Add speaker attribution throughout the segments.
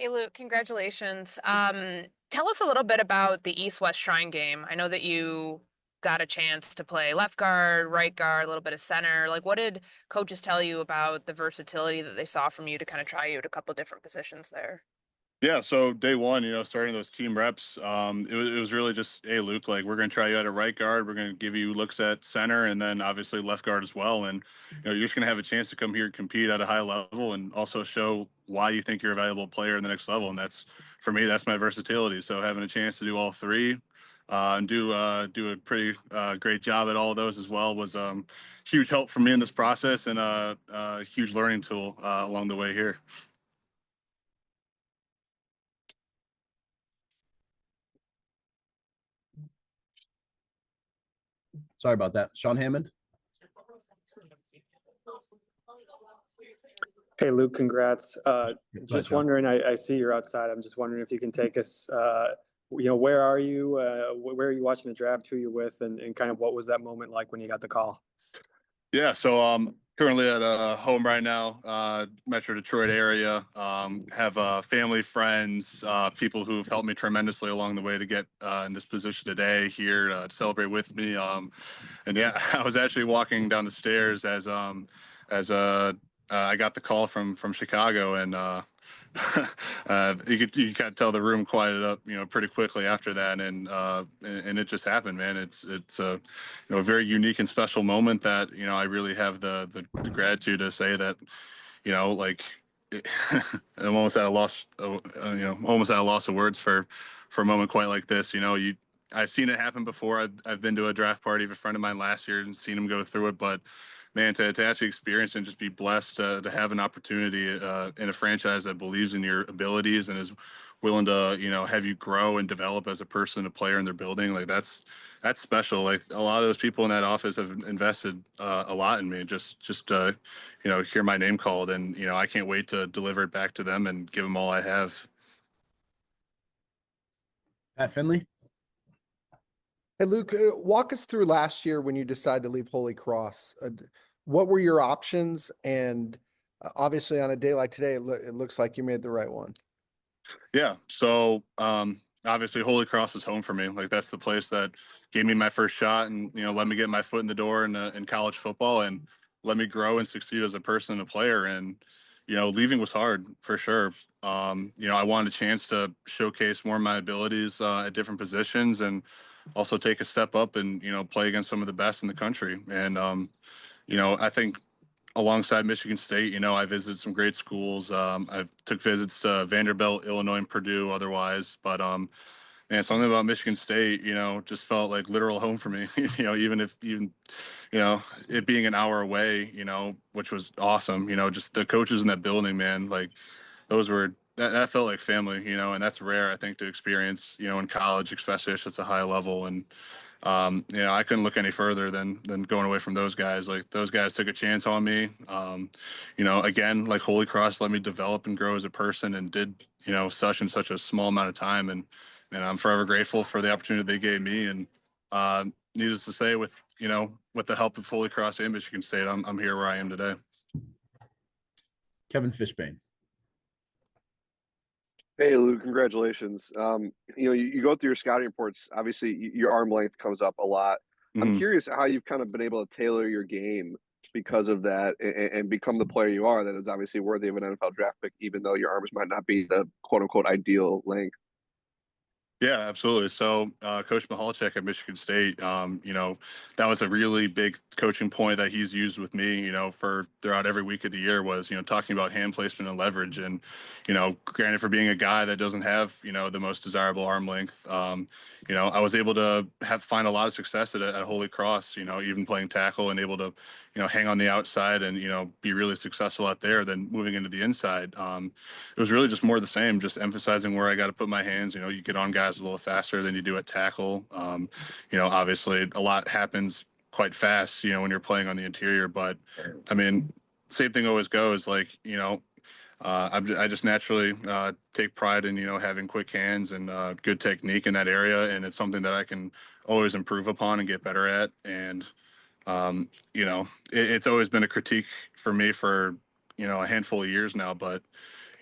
Speaker 1: Hey Luke, congratulations. Tell us a little bit about the East-West Shrine game. I know that you got a chance to play left guard, right guard, a little bit of center. Like, what did coaches tell you about the versatility that they saw from you to kind of try you at a couple different positions there?
Speaker 2: Yeah, so day one, starting those team reps, it was really just, hey, Luke, like we're going to try you at a right guard. We're going to give you looks at center and then obviously left guard as well. And, you're just going to have a chance to come here and compete at a high level and also show why you think you're a valuable player in the next level. And for me, that's my versatility. So having a chance to do all three and do a pretty great job at all of those as well was huge help for me in this process and a huge learning tool along the way here.
Speaker 3: Sorry about that. Sean Hammond.
Speaker 4: Hey Luke, congrats. Just
Speaker 3: Sean.
Speaker 4: wondering, I see you're outside. I'm just wondering if you can take us, where are you? Where are you watching the draft? Who you with, and kind of what was that moment like when you got the call?
Speaker 2: Yeah, so currently at home right now, Metro Detroit area. Have family, friends, people who've helped me tremendously along the way to get in this position today here to celebrate with me. And yeah, I was actually walking down the stairs as I got the call from Chicago, and you kind of tell the room quieted up, pretty quickly after that, and it just happened, man. It's a very unique and special moment that I really have the gratitude to say that like I'm almost at a loss, almost at a loss of words for a moment quite like this. I've seen it happen before. I've been to a draft party of a friend of mine last year and seen him go through it, but man, to actually experience and just be blessed to have an opportunity in a franchise that believes in your abilities and is willing to have you grow and develop as a person, a player in their building, like that's special. Like a lot of those people in that office have invested a lot in me. Just hear my name called, and I can't wait to deliver it back to them and give them all I have.
Speaker 3: Pat Finley.
Speaker 5: Hey, Luke, walk us through last year when you decided to leave Holy Cross. What were your options? And obviously, on a day like today, it looks like you made the right one.
Speaker 2: Yeah. So obviously Holy Cross is home for me. Like that's the place that gave me my first shot and let me get my foot in the door in college football and let me grow and succeed as a person and a player. And leaving was hard for sure. I wanted a chance to showcase more of my abilities at different positions and also take a step up and play against some of the best in the country. And I think alongside Michigan State, I visited some great schools. I've took visits to Vanderbilt, Illinois, and Purdue otherwise. But man, something about Michigan State, just felt like literal home for me. Even it being an hour away, which was awesome. Just the coaches in that building, man, like that felt like family, and that's rare, I think, to experience, in college, especially at such a high level. And I couldn't look any further than going away from those guys. Like those guys took a chance on me. Again, like Holy Cross let me develop and grow as a person and did, such in such a small amount of time. And I'm forever grateful for the opportunity they gave me. And needless to say, with the help of Holy Cross and Michigan State, I'm here where I am today.
Speaker 3: Kevin Fishbane.
Speaker 6: Hey, Lou, congratulations. You go through your scouting reports. Obviously, your arm length comes up a lot. I'm
Speaker 2: Mhm.
Speaker 6: curious how you've kind of been able to tailor your game because of that and become the player you are that is obviously worthy of an NFL draft pick, even though your arms might not be the quote unquote ideal length.
Speaker 2: Yeah, absolutely. So, Coach Mihalchek at Michigan State, that was a really big coaching point that he's used with me, for throughout every week of the year was, talking about hand placement and leverage. And, granted, for being a guy that doesn't have, the most desirable arm length, I was able to find a lot of success at Holy Cross, even playing tackle and able to, hang on the outside and, be really successful out there. Then moving into the inside, it was really just more of the same, just emphasizing where I got to put my hands. You get on guys a little faster than you do at tackle. Obviously a lot happens quite fast, when you're playing on the interior, but I mean, same thing always goes like, I just naturally take pride in, having quick hands and good technique in that area. And it's something that I can always improve upon and get better at. And, it's always been a critique for me for, a handful of years now, but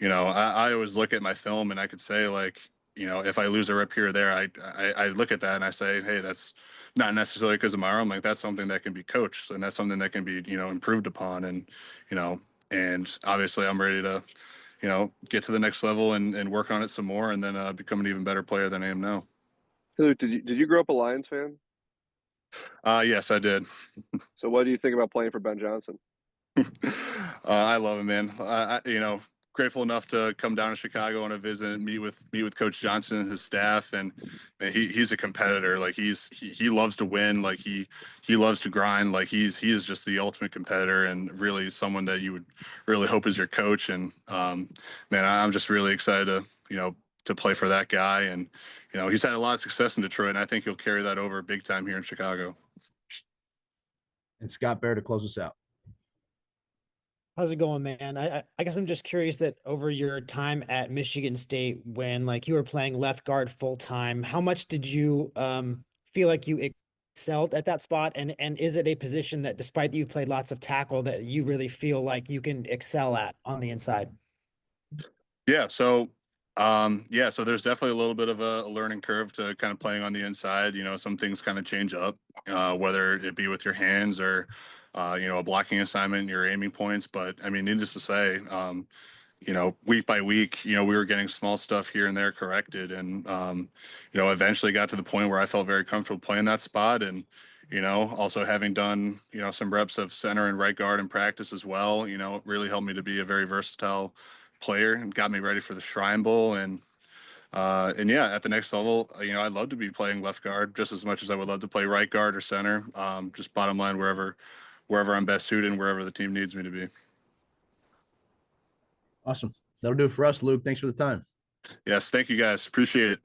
Speaker 2: I always look at my film and I could say like, if I lose a rep here or there, I look at that and I say, hey, that's not necessarily because of my arm. Like that's something that can be coached and that's something that can be, improved upon. You know, and obviously I'm ready to, get to the next level and work on it some more and then become an even better player than I am now.
Speaker 6: Hey, Luke, did you grow up a Lions fan?
Speaker 2: Yes, I did.
Speaker 6: So what do you think about playing for Ben Johnson?
Speaker 2: I love him, man. Grateful enough to come down to Chicago on a visit and meet with Coach Johnson and his staff, and he's a competitor. Like he loves to win. Like he loves to grind. Like he is just the ultimate competitor, and really someone that you would really hope is your coach. And man, I'm just really excited to play for that guy. And he's had a lot of success in Detroit, and I think he'll carry that over big time here in Chicago.
Speaker 3: And Scott Bear to close us out.
Speaker 7: How's it going, man? I guess I'm just curious that over your time at Michigan State, when like you were playing left guard full time, how much did you feel like you excelled at that spot? And is it a position that, despite that you played lots of tackle, that you really feel like you can excel at on the inside?
Speaker 2: Yeah. So there's definitely a little bit of a learning curve to kind of playing on the inside. Some things kind of change up, whether it be with your hands or, a blocking assignment, your aiming points. But I mean, needless to say, week by week, we were getting small stuff here and there corrected. And, eventually got to the point where I felt very comfortable playing that spot. And, also having done, some reps of center and right guard in practice as well, it really helped me to be a very versatile player and got me ready for the Shrine Bowl. And yeah, at the next level, I'd love to be playing left guard just as much as I would love to play right guard or center. Just bottom line, wherever I'm best suited and wherever the team needs me to be.
Speaker 3: Awesome. That'll do it for us, Luke. Thanks for the time.
Speaker 2: Yes, thank you guys. Appreciate it.